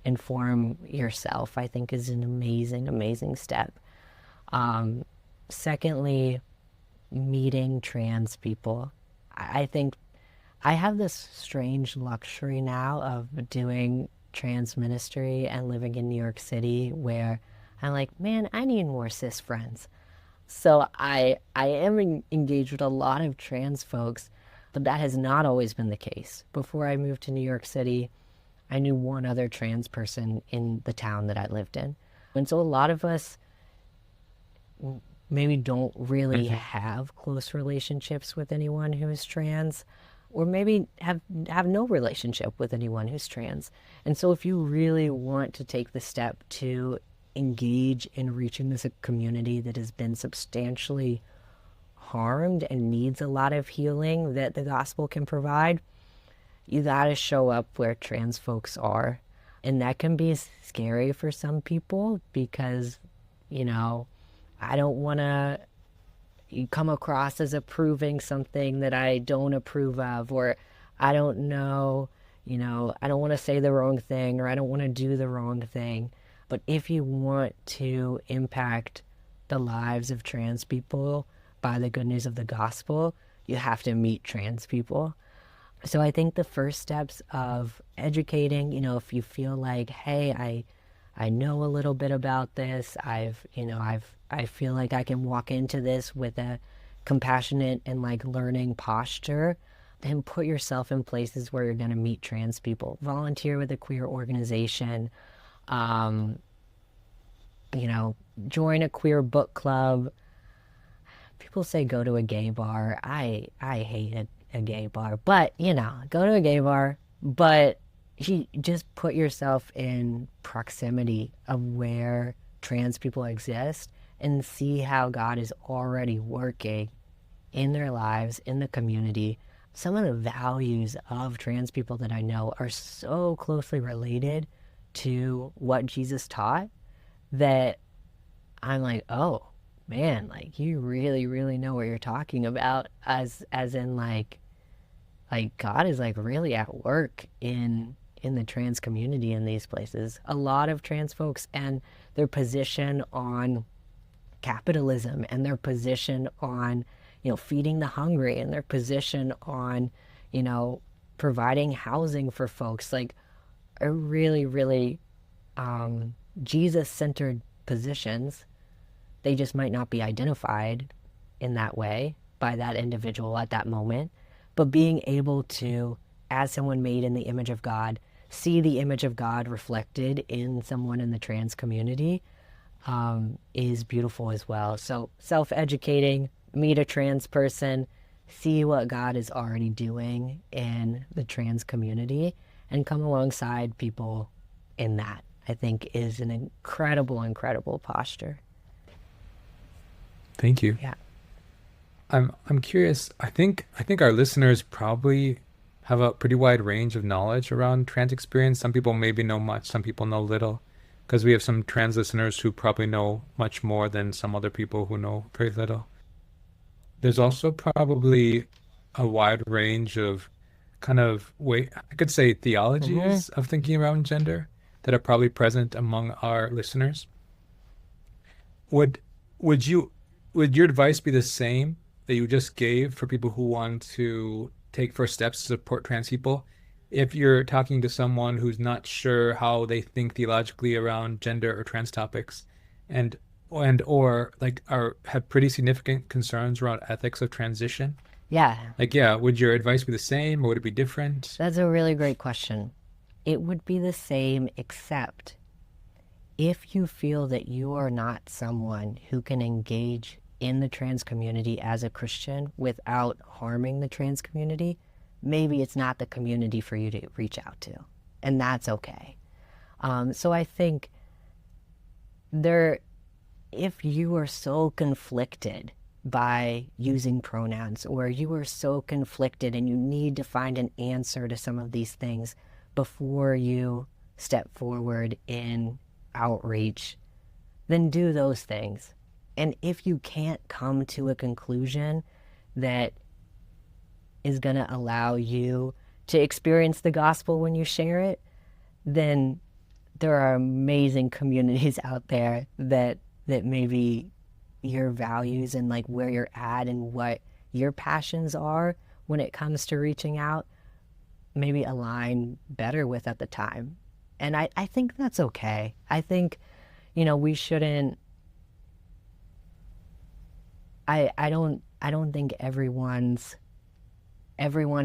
inform yourself, I think, is an amazing step. Secondly, meeting trans people. I think I have this strange luxury now of doing trans ministry and living in New York City, where I'm like, man, I need more cis friends. So I am engaged with a lot of trans folks, but that has not always been the case. Before I moved to New York City, I knew one other trans person in the town that I lived in. And so a lot of us maybe don't really have close relationships with anyone who is trans, or maybe have no relationship with anyone who's trans. And so if you really want to take the step to engage in reaching this community that has been substantially harmed and needs a lot of healing that the gospel can provide, you gotta show up where trans folks are. And that can be scary for some people because, I don't want to come across as approving something that I don't approve of, or I don't know, I don't want to say the wrong thing, or I don't want to do the wrong thing. But if you want to impact the lives of trans people by the good news of the gospel, you have to meet trans people. So I think the first steps of educating, if you feel like, hey, I know a little bit about this, I feel like I can walk into this with a compassionate and like learning posture, then put yourself in places where you're going to meet trans people. Volunteer with a queer organization, join a queer book club. People say go to a gay bar. I hate a gay bar, but go to a gay bar, but you just put yourself in proximity of where trans people exist and see how God is already working in their lives, in the community. Some of the values of trans people that I know are so closely related to what Jesus taught that I'm like, oh man, like you really, really know what you're talking about, as in like God is like really at work in the trans community in these places. A lot of trans folks and their position on capitalism and their position on feeding the hungry and their position on providing housing for folks, like are really, really Jesus-centered positions. They just might not be identified in that way by that individual at that moment. But being able to, as someone made in the image of God, see the image of God reflected in someone in the trans community is beautiful as well. So self-educating, meet a trans person, see what God is already doing in the trans community, and come alongside people in that, I think is an incredible, incredible posture. Thank you. Yeah. I'm curious. I think our listeners probably have a pretty wide range of knowledge around trans experience. Some people maybe know much, some people know little, because we have some trans listeners who probably know much more than some other people who know very little. There's also probably a wide range of I could say theologies of thinking around gender that are probably present among our listeners. Would your advice be the same that you just gave for people who want to take first steps to support trans people? If you're talking to someone who's not sure how they think theologically around gender or trans topics, or have pretty significant concerns around ethics of transition, would your advice be the same or would it be different? That's a really great question. It would be the same, except if you feel that you are not someone who can engage in the trans community as a Christian without harming the trans community, maybe it's not the community for you to reach out to, and that's okay. So I think if you are so conflicted by using pronouns, or you are so conflicted and you need to find an answer to some of these things before you step forward in outreach, then do those things. And if you can't come to a conclusion that is going to allow you to experience the gospel when you share it, then there are amazing communities out there that maybe your values and like where you're at and what your passions are when it comes to reaching out maybe align better with at the time. And I think that's okay. I think, we shouldn't, I don't think everyone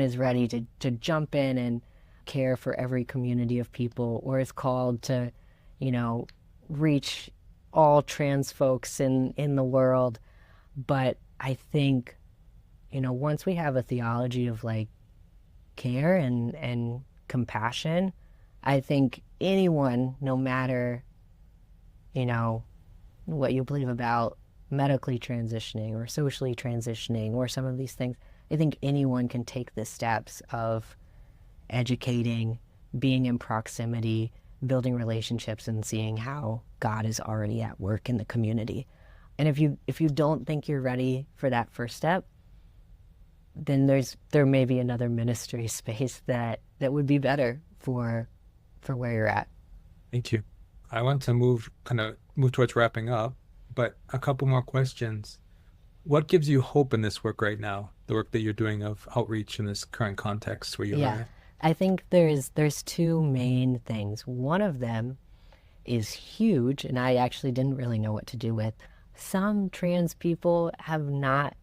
is ready to jump in and care for every community of people, or is called to, reach all trans folks in the world. But I think, once we have a theology of like care and compassion, I think anyone, no matter, what you believe about medically transitioning or socially transitioning or some of these things, I think anyone can take the steps of educating, being in proximity, building relationships, and seeing how God is already at work in the community. And if you don't think you're ready for that first step, then there may be another ministry space that would be better for where you're at. Thank you. I want to move towards wrapping up, but a couple more questions. What gives you hope in this work right now, the work that you're doing of outreach in this current context where you are Yeah, at? I think there's two main things. One of them is huge, and I actually didn't really know what to do with. Some trans people have not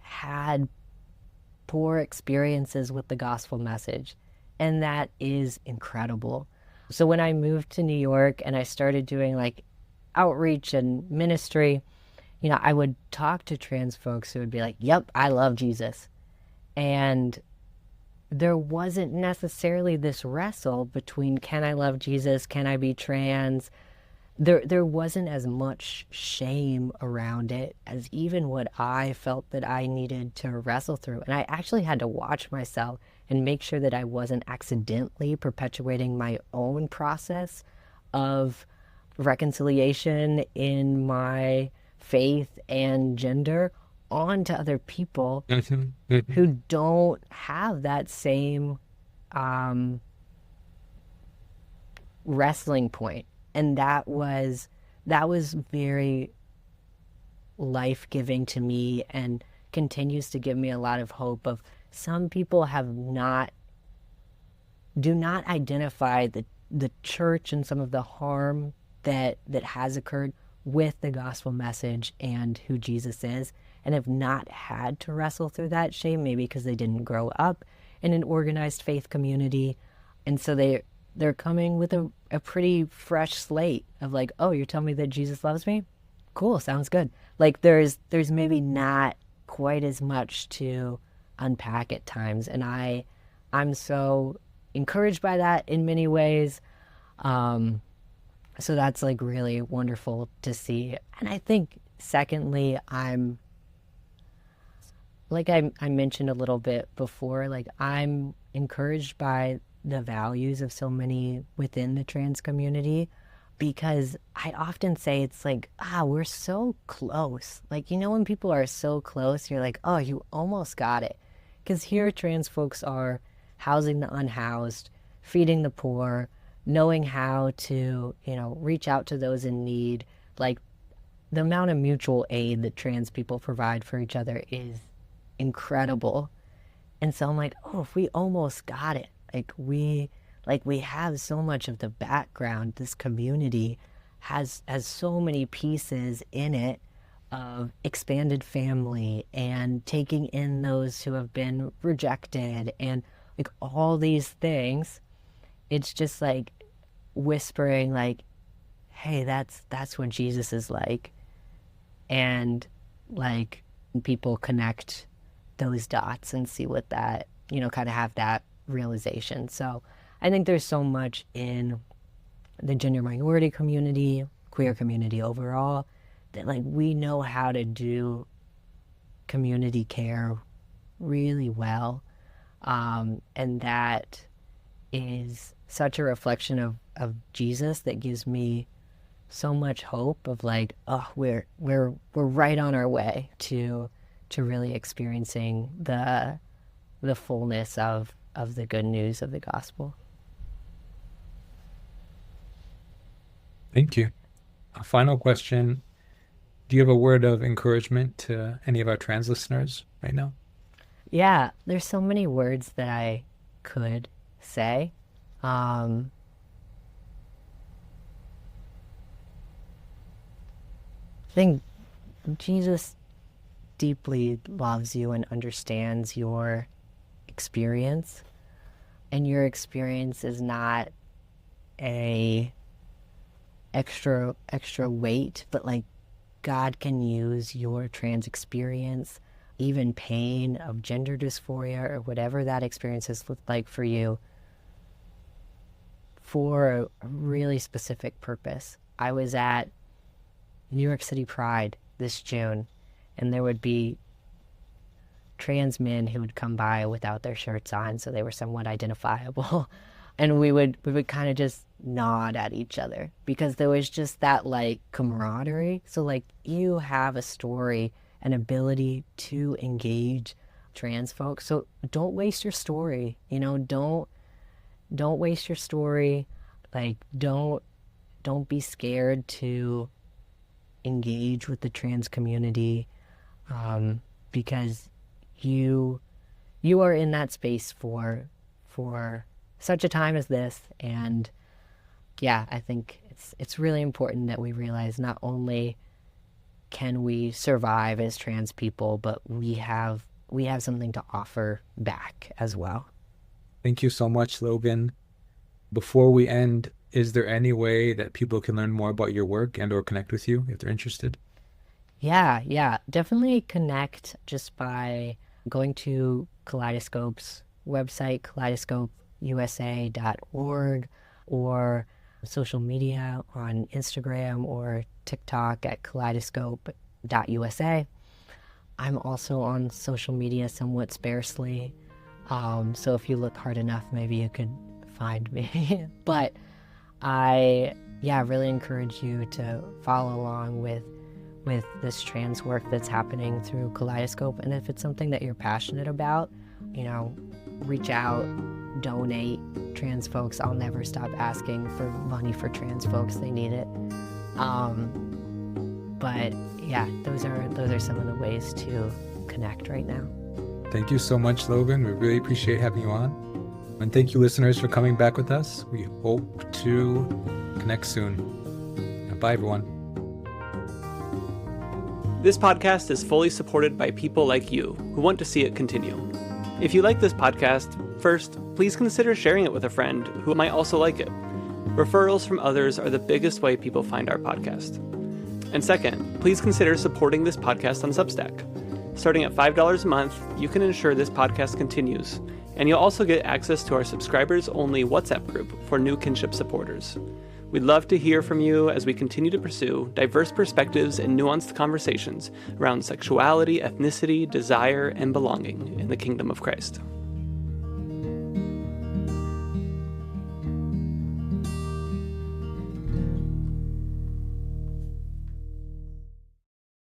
had poor experiences with the gospel message, and that is incredible. So when I moved to New York and I started doing like outreach and ministry, I would talk to trans folks who would be like, "Yep, I love Jesus." And there wasn't necessarily this wrestle between, can I love Jesus, can I be trans? There wasn't as much shame around it as even what I felt that I needed to wrestle through. And I actually had to watch myself and make sure that I wasn't accidentally perpetuating my own process of reconciliation in my faith and gender onto other people who don't have that same wrestling point. And that was very life-giving to me and continues to give me a lot of hope of some people do not identify the church and some of the harm that has occurred with the gospel message and who Jesus is, and have not had to wrestle through that shame, maybe because they didn't grow up in an organized faith community. And so they're coming with a pretty fresh slate of like, oh, you're telling me that Jesus loves me? Cool, sounds good. Like there's maybe not quite as much to unpack at times. And I'm so encouraged by that in many ways. So that's like really wonderful to see. And I think secondly, I'm like I mentioned a little bit before, like I'm encouraged by the values of so many within the trans community, because I often say it's like, we're so close. Like, when people are so close, you're like, oh, you almost got it. Because here trans folks are housing the unhoused, feeding the poor, knowing how to, reach out to those in need. Like the amount of mutual aid that trans people provide for each other is incredible. And so I'm like, oh, if we almost got it. We have so much of the background. This community has so many pieces in it of expanded family and taking in those who have been rejected and like all these things. It's just like whispering like, hey, that's what Jesus is like. And like people connect those dots and see what that, kind of have that realization. So I think there's so much in the gender minority community, queer community overall, that like we know how to do community care really well. And that is such a reflection of Jesus that gives me so much hope of like, oh, we're right on our way to really experiencing the fullness of the good news of the gospel. Thank you. A final question. Do you have a word of encouragement to any of our trans listeners right now? Yeah, there's so many words that I could say. I think Jesus deeply loves you and understands your experience, and your experience is not a extra weight, but like God can use your trans experience, even pain of gender dysphoria or whatever that experience has looked like for you, for a really specific purpose. I was at New York City Pride this June, and there would be trans men who would come by without their shirts on, so they were somewhat identifiable. And we would kind of just nod at each other because there was just that like camaraderie. So like you have a story, an ability to engage trans folks. So don't waste your story. Don't waste your story. Like don't be scared to engage with the trans community. because you are in that space for such a time as this. And yeah, I think it's really important that we realize not only can we survive as trans people, but we have something to offer back as well. Thank you so much, Logan. Before we end, is there any way that people can learn more about your work and or connect with you if they're interested? Yeah, definitely connect just by going to Kaleidoscope's website, kaleidoscopeusa.org, or social media on Instagram or TikTok at kaleidoscope.usa. I'm also on social media somewhat sparsely, so if you look hard enough, maybe you could find me. But I really encourage you to follow along with this trans work that's happening through Kaleidoscope. And if it's something that you're passionate about, reach out, donate. Trans folks, I'll never stop asking for money for trans folks. They need it. But yeah, those are some of the ways to connect right now. Thank you so much, Logan. We really appreciate having you on. And thank you, listeners, for coming back with us. We hope to connect soon. Bye, everyone. This podcast is fully supported by people like you who want to see it continue. If you like this podcast, first, please consider sharing it with a friend who might also like it. Referrals from others are the biggest way people find our podcast. And second, please consider supporting this podcast on Substack. Starting at $5 a month, you can ensure this podcast continues, and you'll also get access to our subscribers-only WhatsApp group for new kinship supporters. We'd love to hear from you as we continue to pursue diverse perspectives and nuanced conversations around sexuality, ethnicity, desire, and belonging in the kingdom of Christ.